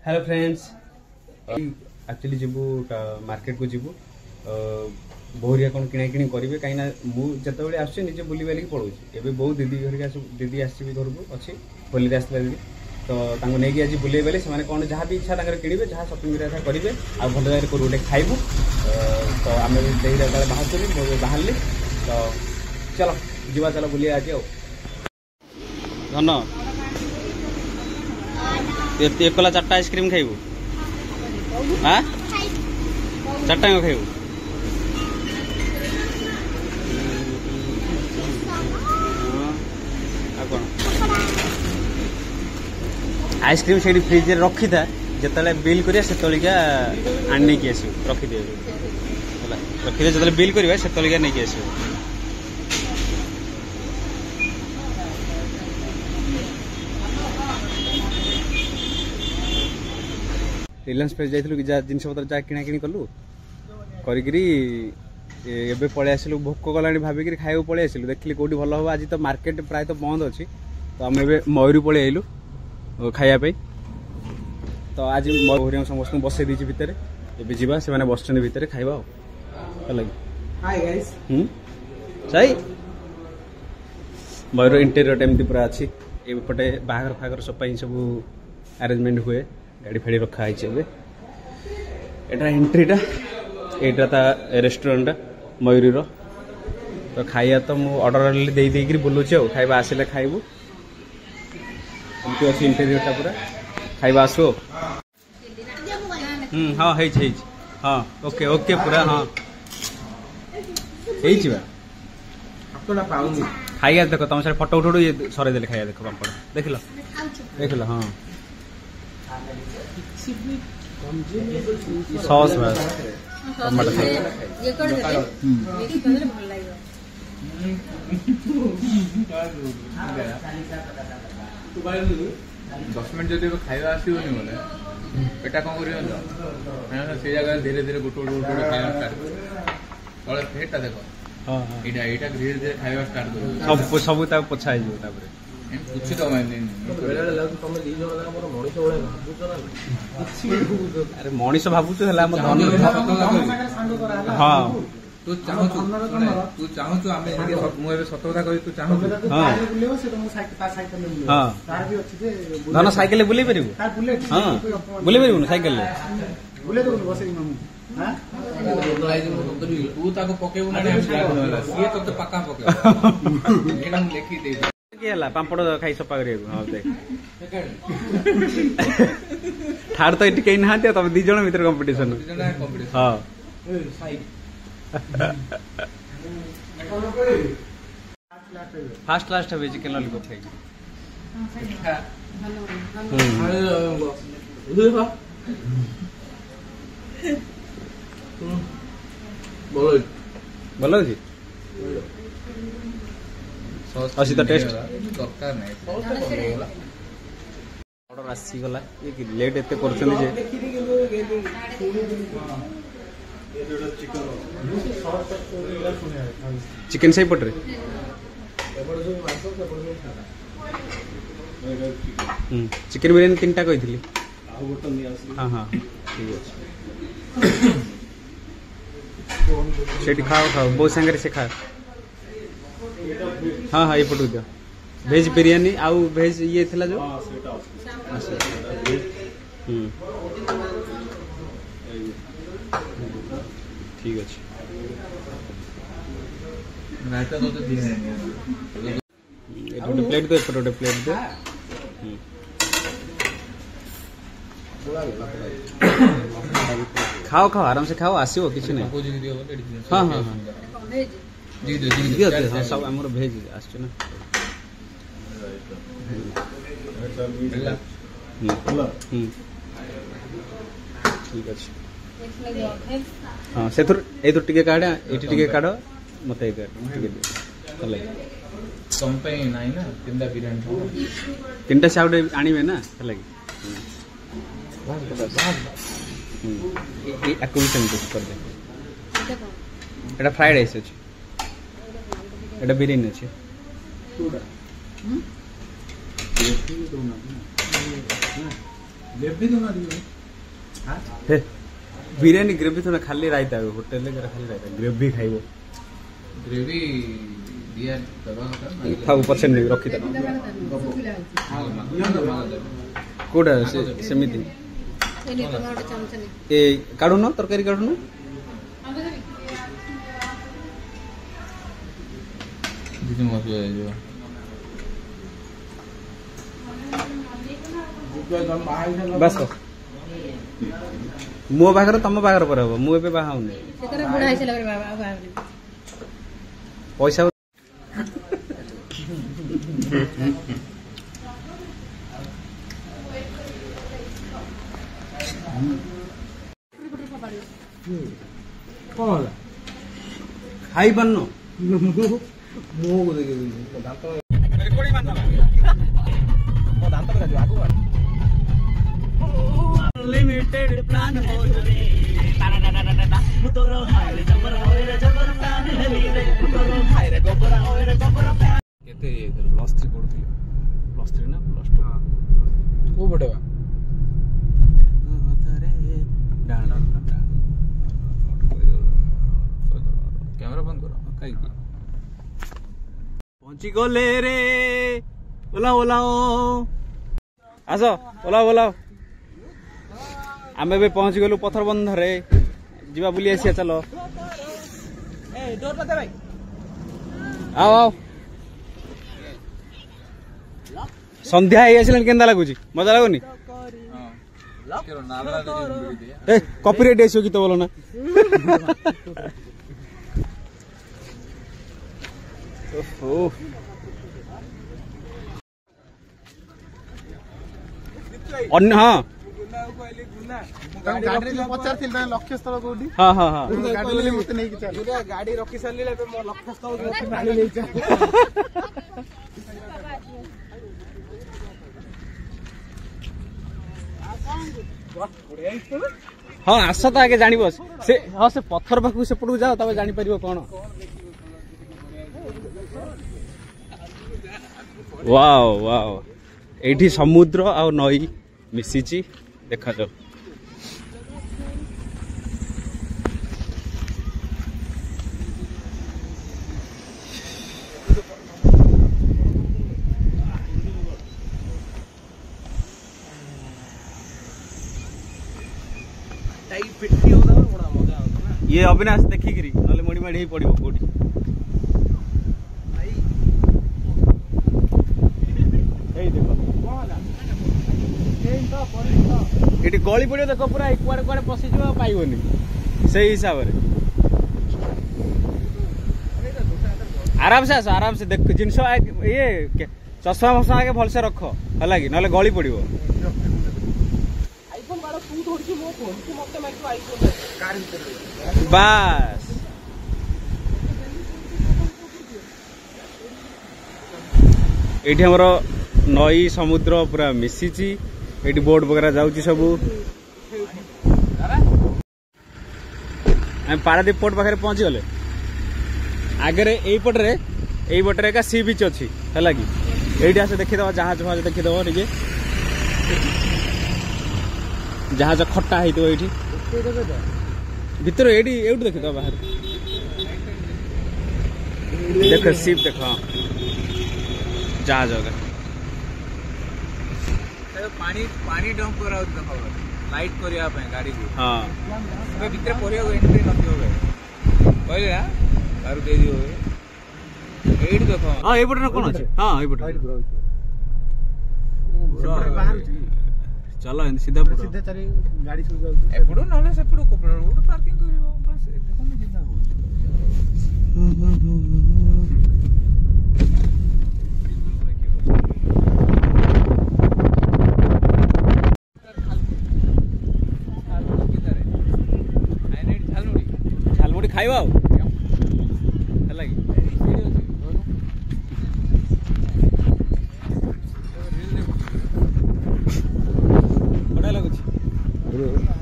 Hello friends actually जीवु market को जीवु बहुरिया कौन किଣା किणी करेंगे कहीं मुझे आसुचे निजे बुली बाली पड़ोसी एवं बहुत दीदी घर दीदी आसवी घर को अच्छी होली आसला दीदी तो नहीं आज बुले बेले से कौन जहाँ भी इच्छा किणवे जहाँ शॉपिंग करेंगे आ भल जगह गोटे खाइबू तो आम बाहर बाहरली तो चलो जीवा चलो बुलिया आज धन एकला 4टा आइसक्रीम खाइबू हाँ 4टा खाइबू आइसक्रीम से फ्रिज रखी था जिते बिल करिया से आने की आस रखिदे रखिदे जो बिल करिया से नहीं आस रिलायंस फ्रेश जाइलु कि जिनस पत्र जहाँ किଣା किणी कलु करी पलि आसलु भोक गला भाविक खाया पलि आसलु देखिली कौटी भल हम आज तो मार्केट प्राय तो बंद अच्छी तो आम ए मयूरी पलि आइलु खायापी तो आज मयूरी समस्त बसई देती भितर ए जा से बस भितर खाइबा सही मयूर इंटेरियर एमती पूरा अच्छी एपटे बाहर फागर सब सब अरेंजमेंट हुए गाड़ी फाड़ी रखाई एटा एंट्रीटा एटा ता रेस्टोरेंट मयूरी तो खाइया तो मु ऑर्डर दे बुलूची खाइबा आसिले खाइबू एमती अच्छी इंटेरियरटा पूरा खाइबा आसो हाँ हाँ ओके ओके पूरा हाँ खाइया देख तुम सारे फटो उठो ये सर दे खाइया देख पापड़ देख लो हाँ सॉस टमाटो दस मिनट जब खाଇବା आसोनी बोले पेटा कौन कर से जगह धीरे धीरे गोटे गोटे खाଇବା स्टार्ट कर फेटा देख यहाँ धीरे धीरे खाଇବା स्टार्ट कर सब पोछा कुछ तो अरे मनीष भावुच हाँ तू चाहूँ आम मुझे सत कथा कह तू चाहूँ धन साइकेल बुले पार हाँ बुले पार साइकेल तू ताको पकेबू ना सी तो पक्का पकेबू लिखी दे पापड़ खाई सफा कर थार तो ये कहीं ना तुम दी जन भर कंपटीशन हाँ फास्ट लास्ट है चिकेन लॉलीपॉप खाई भल अच्छी अच्छी तो टेस्ट ऑर्डर आसीगला ये लेट एते करछन जे चिकन सही पटरे चिकन बिरयानी 3टा कही हाँ हाँ ठीक है सेठी खाओ खाओ बहुत सांगे से खाओ हाँ हाँ ये पटू दियो भेज बिरयानी आउ भेज ये थिला जो ठीक अच्छे प्लेट दे प्लेट दे खाओ खाओ आराम से खाओ आसो किसी नहीं हाँ हाँ हाँ दियो सब आम भेज आस ठीक अच्छे हाँ से टे काढ़ ये काढ़ मत तीन से आउटे आने ना कर फ्राइड राइस अच्छे एटा बिरयानी अच्छे बिरयानी ग्रेवी थोड़ा खाली रायता होटल में खाली रायता ग्रेवी खाइबो ग्रेवी दिया दबा था ऊपर से नहीं रखी था कोडा सेमिति ए काढू न तरकारी काढू न दिस मसला है जो बस मो बागर तम बागर पर हो मु एबे बाहा हुने पैसा खाई बन्नो मो को देखे दांत रेकॉर्डिंग मारना मो दांत का जो आगु लिमिटेड प्लान हो रे मुतोरो हाय रे जबर होय रे जबर प्लान हेली रे मुतोरो हाय रे गोबरा होय रे गोबरा केते प्लस 3 पढुथि प्लस 3 ना प्लस 2 को बडवा कैमरा बंद करो कहीं पहुंची गले रे ओला ओला आसो ओला ओला आम ए पहुंची गलु पथर बंधरे जीवा बुली आसिया चलो आओ आओ संध्या आसला केन्दा लगुची मजा लगुनी कॉपीराइट आसो गीत बोलो ना हाँ लक्ष्य स्थल कौटी हाँ हाँ हाँ गाड़ी रखी सारे लक्ष्य स्थल हाँ आस तो आगे जान से हाँ से पत्थर पाखु सेपटू जाओ तब जापर कौन वाओ वाओ एठी समुद्र आ नई मिसिची देखा जाओ ये अविनाश देखिकी ना मुड़ी माड़ी पड़ो कौटी ये गली पड़ो देख पूरा कुआड़े कुआड़े पशिज पाइबनी से हिसाब से आराम से आस आराम से देख जिनस ये चश्मा फसमा आगे भलसे रख है कि ना गली पड़ो बास ये हमर नई समुद्र पूरा मिसिची ये बोट वगैरह जाऊँगी सब पारादीप पोर्ट पाखे पहुंची गले आगे यही पटरे का सी बीच अच्छी है कि ये आस देखीद जहाज फहाज देखीद निजे जहाज खट्टा होती भर ये देखीद बाहर देख सीप देख जहाज वगैरह पानी पानी डंप करा लाइट करिया पे गाड़ी को हां बे भीतर परिया एंट्री न दियो बे कहले ना दारू दे दियो एड देखो हां ए पटना कोन अछि हां ए पटना चलो सीधा सीधा चली गाड़ी सब जाउ एपडो नले सेपडो कोपड़ रोड पार्किंग करिवो बस देखो न चिंता हो खाइबा बढ़िया लगुच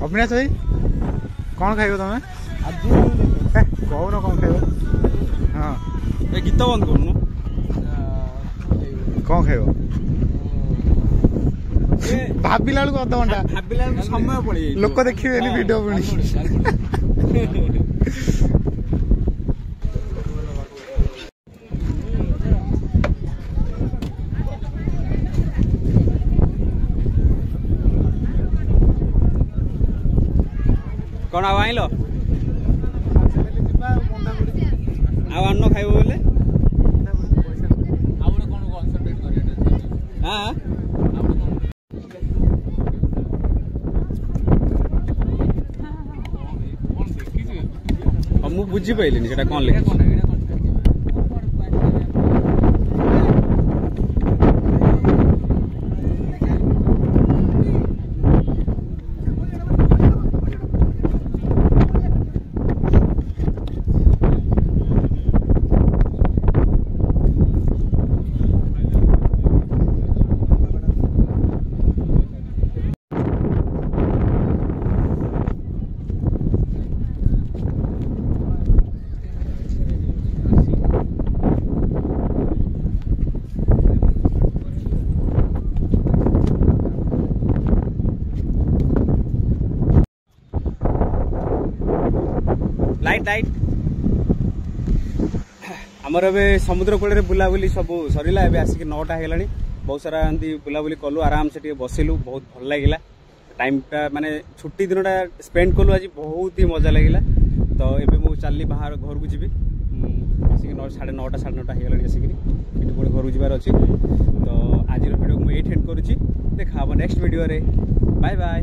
अविनाश भाई कौन खाइब तमें कहून कौन खाइब हाँ गीत बंद करूँ कौन खाइब ଭାବିଲା ବେଳକୁ ଅଧଘଣ୍ଟା ଭାବିଲା ବେଳକୁ ସମୟ ପଳେଇ ଲୋକ ଦେଖିବେନି ଭିଡିଓ ପୁଣି କଣ ଆଉ ଆଇଲ ଆଉ ଆନ ଖାଇବ ବୋଲେ ଆଉ ଗୋଟେ କଣ କନସେଣ୍ଟ୍ରେଟ୍ କରିବାଟା ହଁ ମୁଁ ବୁଝିପାରିଲିନି ସେଟା କଣ ଲେଖିଛି लाइट आमर ए समुद्र कूल बुलाबुली सब सरला ए आसिक 9टा हो बहुत सारा एमती बुलाबुली कलु आराम से बसिलु बहुत भल लगे टाइमटा माने छुट्टी दिनटा स्पेंड कलु आज बहुत ही मजा लगे तो ये मुझे चलनी बाहर घर को जी आसिक 9:30 9:30 हो आसिक पुणी घर को जबार अच्छी तो आज वीडियो मुझे एंड करुच्ची देखा नेक्स्ट वीडियो रे बाय बाय।